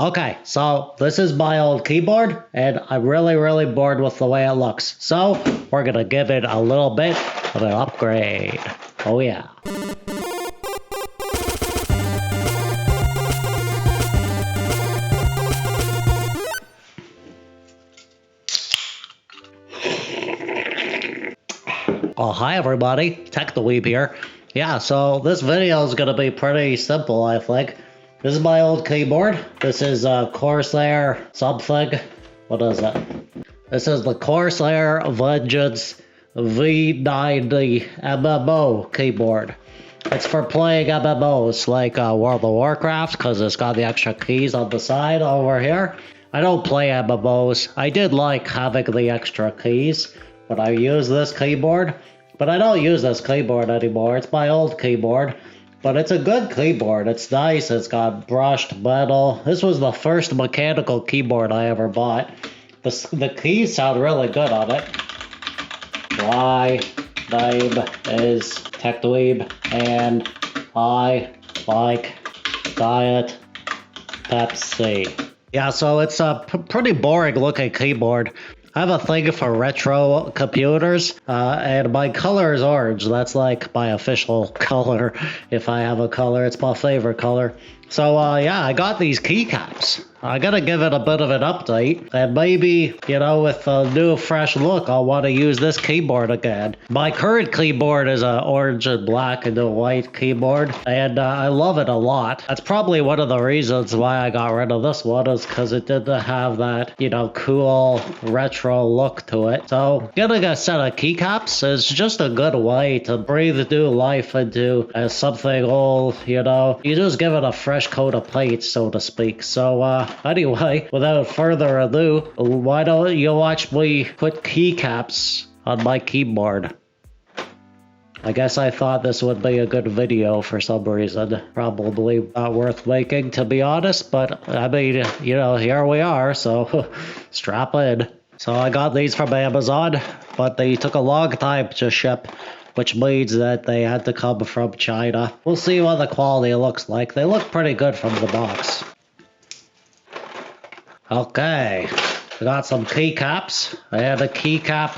Okay, so this is my old keyboard, and I'm really bored with the way it looks. So we're gonna give it a little bit of an upgrade. Oh yeah. Oh, hi everybody, TechDweeb here. Yeah, so this video is gonna be pretty simple, I think. This is my old keyboard. This is a Corsair something. What is it? This is the Corsair Vengeance V90 MMO keyboard. It's for playing MMOs like World of Warcraft because it's got the extra keys on the side over here. I don't play MMOs. I did like having the extra keys when I use this keyboard, but I don't use this keyboard anymore. It's my old keyboard. But it's a good keyboard. It's nice. It's got brushed metal. This was the first mechanical keyboard I ever bought. The keys sound really good on it. My name is TechDweeb, and I like Diet Pepsi. Yeah, so it's a pretty boring looking keyboard. I have a thing for retro computers, and my color is orange. That's like my official color. If I have a color, it's my favorite color. So yeah, I got these keycaps. I gotta give it a bit of an update, and maybe, you know, with a new fresh look, I'll want to use this keyboard again. My current keyboard is an orange and black and a white keyboard, and I love it a lot. That's probably one of the reasons why I got rid of this one, is because it didn't have that, you know, cool retro look to it. So getting a set of keycaps is just a good way to breathe new life into something old, you know. You just give it a fresh coat of paint, so to speak. So anyway, without further ado, why don't you watch me put keycaps on my keyboard? I guess I thought this would be a good video for some reason. Probably not worth making, to be honest, but I mean, you know, here we are, so strap in. So I got these from Amazon, but they took a long time to ship, which means that they had to come from China. We'll see what the quality looks like. They look pretty good from the box. Okay, I got some keycaps. I had a keycap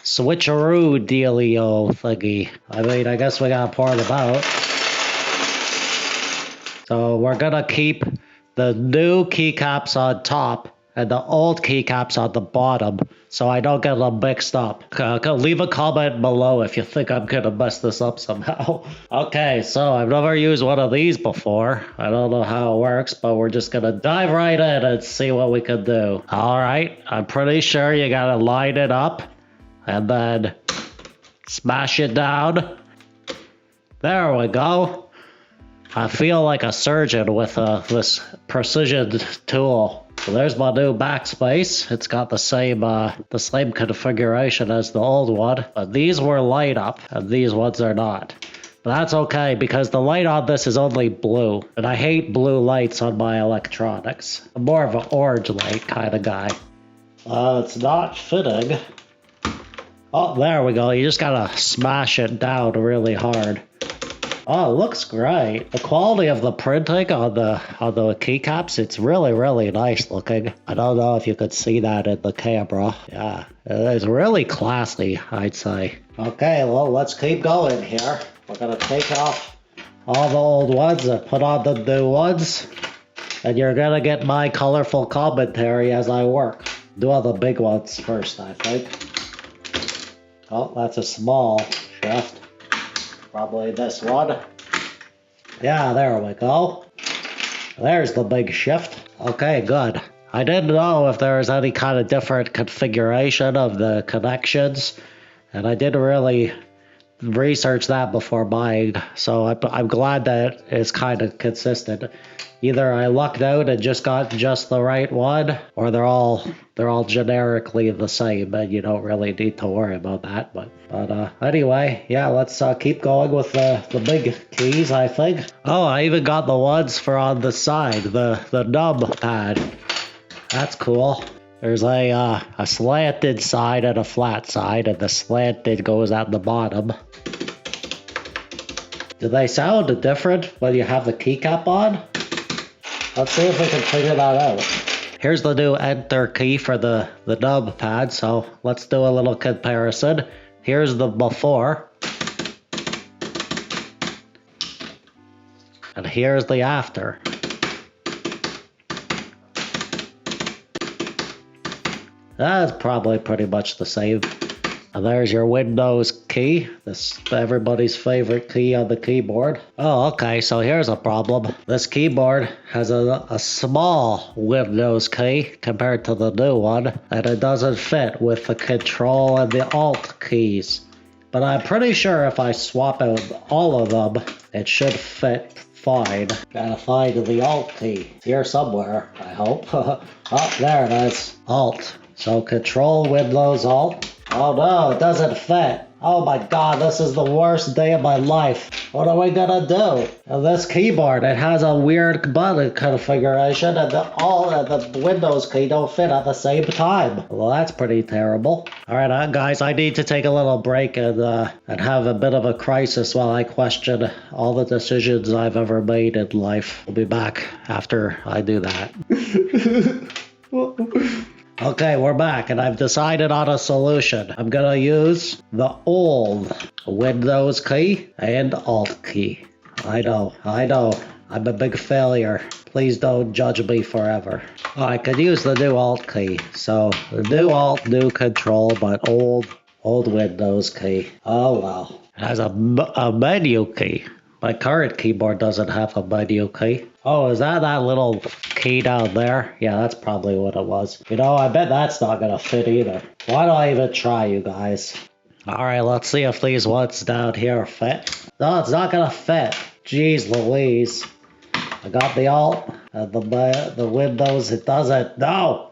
switcheroo dealio thingy. I mean, I guess we gotta pour them out. So we're gonna keep the new keycaps on top and the old keycaps on the bottom, so I don't get them mixed up. Leave a comment below if you think I'm gonna mess this up somehow. Okay, so I've never used one of these before. I don't know how it works, but we're just gonna dive right in and see what we can do. Alright, I'm pretty sure you gotta line it up and then smash it down. There we go. I feel like a surgeon with this precision tool. So there's my new backspace. It's got the same configuration as the old one, but these were light up and these ones are not. But that's okay because the light on this is only blue, and I hate blue lights on my electronics. I'm more of an orange light kind of guy. It's not fitting. Oh, there we go. You just gotta smash it down really hard. Oh, it looks great. The quality of the printing on the keycaps, it's really nice looking. I don't know if you could see that in the camera. Yeah, it's really classy, I'd say. Okay, well, let's keep going here. We're gonna take off all the old ones and put on the new ones. And you're gonna get my colorful commentary as I work. Do all the big ones first, I think. Oh, that's a small shift. Probably this one. Yeah, there we go. There's the big shift. Okay, good. I didn't know if there was any kind of different configuration of the connections, and I didn't really research that before buying, so I'm glad that it's kind of consistent. Either I lucked out and just got just the right one, or they're all generically the same, and you don't really need to worry about that. But anyway, yeah, let's keep going with the big keys, I think. Oh, I even got the ones for on the side, the nub pad. That's cool. There's a slanted side and a flat side, and the slanted goes at the bottom. Do they sound different when you have the keycap on? Let's see if we can figure that out. Here's the new enter key for the nub pad, so let's do a little comparison. Here's the before. And here's the after. That's probably pretty much the same. And there's your Windows key. This everybody's favorite key on the keyboard. Oh, okay, so here's a problem. This keyboard has a small Windows key compared to the new one, and it doesn't fit with the Control and the Alt keys. But I'm pretty sure if I swap out all of them, it should fit fine. Gotta find the Alt key. It's here somewhere, I hope. Oh, there it is. Alt. So Control, Windows, Alt. Oh no, it doesn't fit. Oh my god, this is the worst day of my life. What are we gonna do? And this keyboard, it has a weird button configuration, and the Windows key don't fit at the same time. Well, that's pretty terrible. Alright, guys, I need to take a little break and have a bit of a crisis while I question all the decisions I've ever made in life. We'll be back after I do that. Okay, we're back, and I've decided on a solution. I'm gonna use the old Windows key and Alt key. I know. I'm a big failure. Please don't judge me forever. Oh, I could use the new Alt key. So, the new Alt, new Control, but old Windows key. Oh, well. It has a menu key. My current keyboard doesn't have a menu key. Oh, is that little key down there? Yeah, that's probably what it was. You know, I bet that's not gonna fit either. Why do I even try, you guys? Alright, let's see if these ones down here fit. No, it's not gonna fit. Jeez Louise. I got the Alt and the Windows, it doesn't. No!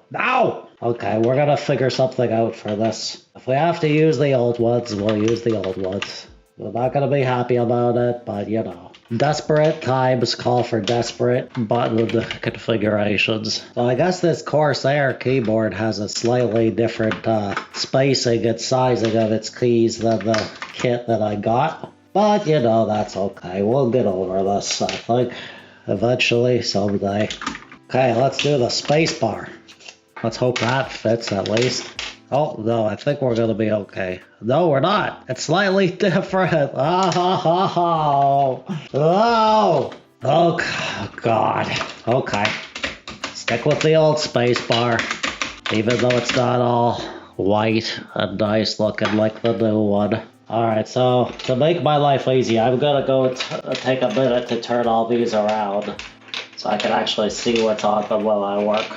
Okay, we're gonna figure something out for this. If we have to use the old ones, we'll use the old ones. We're not gonna be happy about it, but you know. Desperate times call for desperate button configurations. So I guess this Corsair keyboard has a slightly different spacing and sizing of its keys than the kit that I got. But you know, that's okay. We'll get over this, I think. Eventually, someday. Okay, let's do the spacebar. Let's hope that fits at least. Oh, no, I think we're gonna be okay. No, we're not. It's slightly different. Oh, God. Okay. Stick with the old spacebar, even though it's not all white and nice looking like the new one. Alright, so to make my life easy, I'm gonna go take a minute to turn all these around so I can actually see what's on them while I work.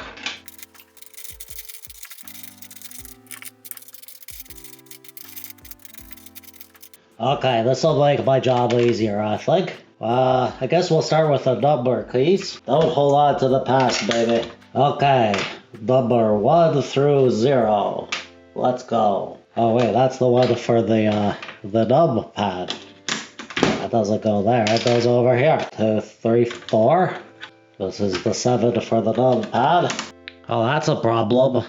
Okay, this will make my job easier, I think. I guess we'll start with the number keys. Don't hold on to the past, baby. Okay, number 1 through 0. Let's go. Oh wait, that's the one for the num pad. That doesn't go there, it goes over here. 2, 3, 4. This is the 7 for the num pad. Oh, that's a problem.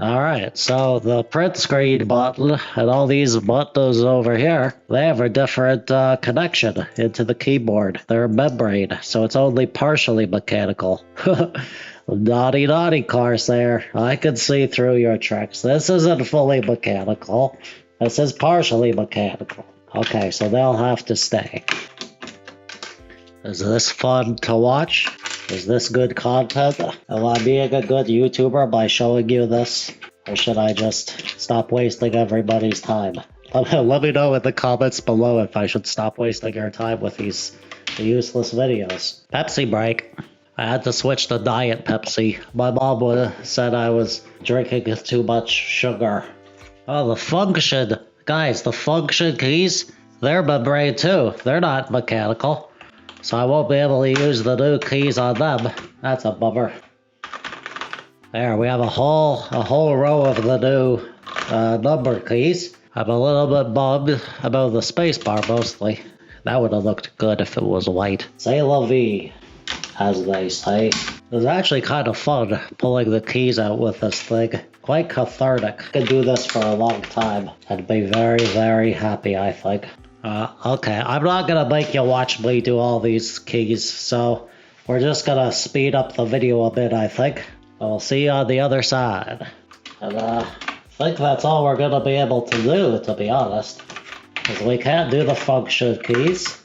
Alright, so the print screen button and all these buttons over here, they have a different connection into the keyboard. They're membrane, so it's only partially mechanical. Naughty Corsair, I can see through your tricks. This isn't fully mechanical. This is partially mechanical. Okay, so they'll have to stay. Is this fun to watch? Is this good content? Am I being a good YouTuber by showing you this? Or should I just stop wasting everybody's time? Let me know in the comments below if I should stop wasting your time with these useless videos. Pepsi break. I had to switch to diet Pepsi. My mom said I was drinking too much sugar. Oh, the function. Guys, the function keys, they're membrane too. They're not mechanical. So I won't be able to use the new keys on them. That's a bummer. There, we have a whole row of the new number keys. I'm a little bit bummed about the spacebar mostly. That would have looked good if it was white. C'est la vie, as they say. It was actually kind of fun pulling the keys out with this thing. Quite cathartic. I could do this for a long time and be very, very happy, I think. Okay, I'm not gonna make you watch me do all these keys, so we're just gonna speed up the video a bit, I think. I'll see you on the other side. And I think that's all we're gonna be able to do, to be honest. Because we can't do the function keys.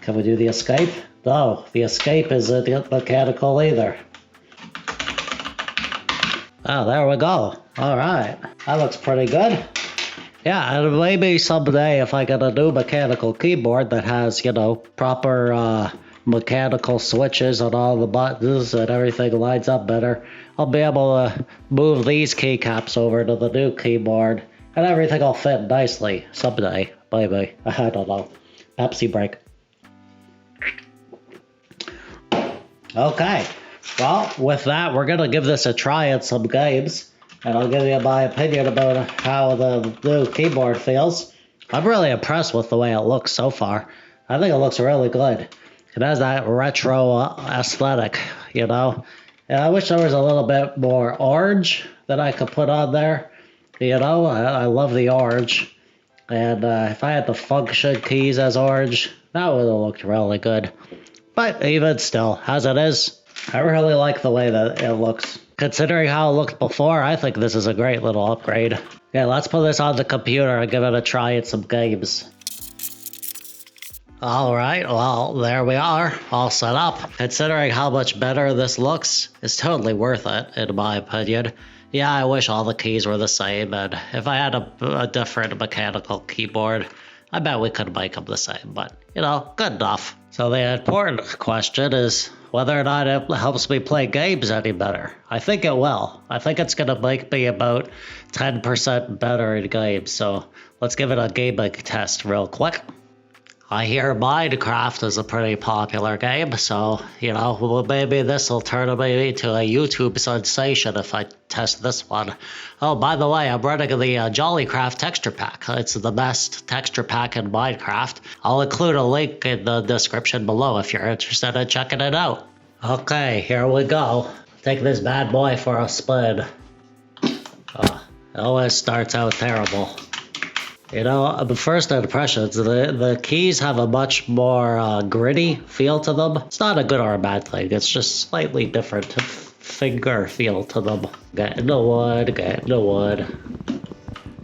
Can we do the escape? No, the escape isn't mechanical either. Oh, there we go. Alright, that looks pretty good. Yeah, and maybe someday if I get a new mechanical keyboard that has, you know, proper mechanical switches on all the buttons and everything lines up better, I'll be able to move these keycaps over to the new keyboard and everything will fit nicely someday. Maybe. I don't know. Pepsi break. Okay. Well, with that, we're going to give this a try in some games. And I'll give you my opinion about how the new keyboard feels. I'm really impressed with the way it looks so far. I think it looks really good. It has that retro aesthetic, you know. And I wish there was a little bit more orange that I could put on there. You know, I love the orange. And if I had the function keys as orange, that would have looked really good. But even still, as it is, I really like the way that it looks. Considering how it looked before, I think this is a great little upgrade. Okay, let's put this on the computer and give it a try in some games. Alright, well, there we are, all set up. Considering how much better this looks, it's totally worth it, in my opinion. Yeah, I wish all the keys were the same, and if I had a different mechanical keyboard, I bet we could make them the same, but, you know, good enough. So the important question is whether or not it helps me play games any better. I think it will. I think it's going to make me about 10% better in games, so let's give it a gaming test real quick. I hear Minecraft is a pretty popular game, so, you know, well, maybe this will turn me into a YouTube sensation if I test this one. Oh, by the way, I'm running the Jolicraft texture pack. It's the best texture pack in Minecraft. I'll include a link in the description below if you're interested in checking it out. Okay, here we go. Take this bad boy for a spin. It always starts out terrible. You know, the first impressions, the keys have a much more gritty feel to them. It's not a good or a bad thing, it's just slightly different finger feel to them. Get in the wood, get in the wood.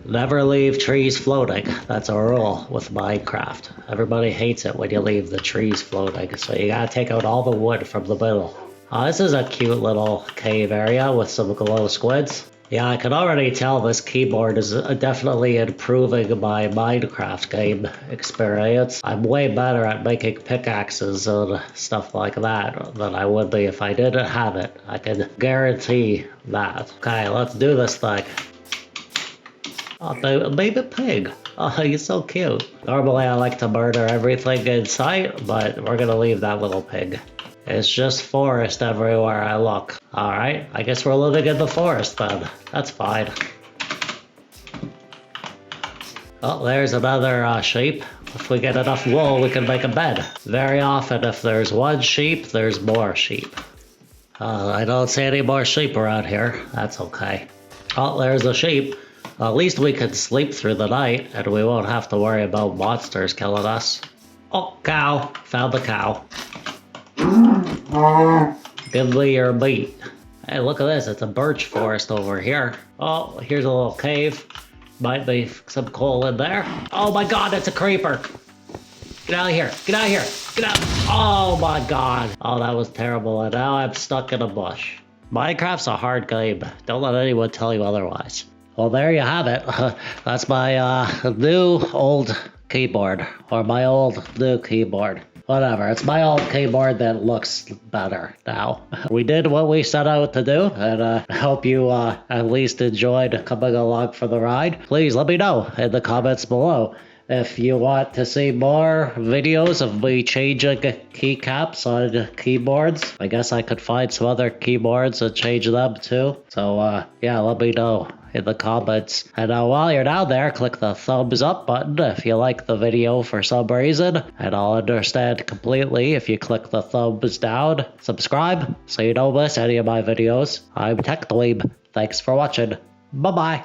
Never leave trees floating. That's a rule with Minecraft. Everybody hates it when you leave the trees floating, so you gotta take out all the wood from the middle. This is a cute little cave area with some glow squids. Yeah, I can already tell this keyboard is definitely improving my Minecraft game experience. I'm way better at making pickaxes and stuff like that than I would be if I didn't have it. I can guarantee that. Okay, let's do this thing. Oh, the baby pig. Oh, he's so cute. Normally I like to murder everything in sight, but we're gonna leave that little pig. It's just forest everywhere I look. Alright, I guess we're living in the forest then. That's fine. Oh, there's another sheep. If we get enough wool, we can make a bed. Very often, if there's one sheep, there's more sheep. I don't see any more sheep around here. That's okay. Oh, there's a sheep. At least we can sleep through the night, and we won't have to worry about monsters killing us. Oh, cow. Found the cow. Give me your meat. Hey, look at this. It's a birch forest over here. Oh, here's a little cave. Might be some coal in there. Oh my god, it's a creeper. Get out of here. Get out of here. Get out. Oh my god. Oh, that was terrible. And now I'm stuck in a bush. Minecraft's a hard game. Don't let anyone tell you otherwise. Well, there you have it. That's my new old keyboard. Or my old new keyboard. Whatever, it's my old keyboard that looks better now. We did what we set out to do, and I hope you at least enjoyed coming along for the ride. Please let me know in the comments below if you want to see more videos of me changing keycaps on keyboards. I guess I could find some other keyboards and change them too. So yeah, let me know in the comments. And while you're down there, click the thumbs up button if you like the video for some reason. And I'll understand completely if you click the thumbs down. Subscribe so you don't miss any of my videos. I'm TechDweeb. Thanks for watching. Bye-bye.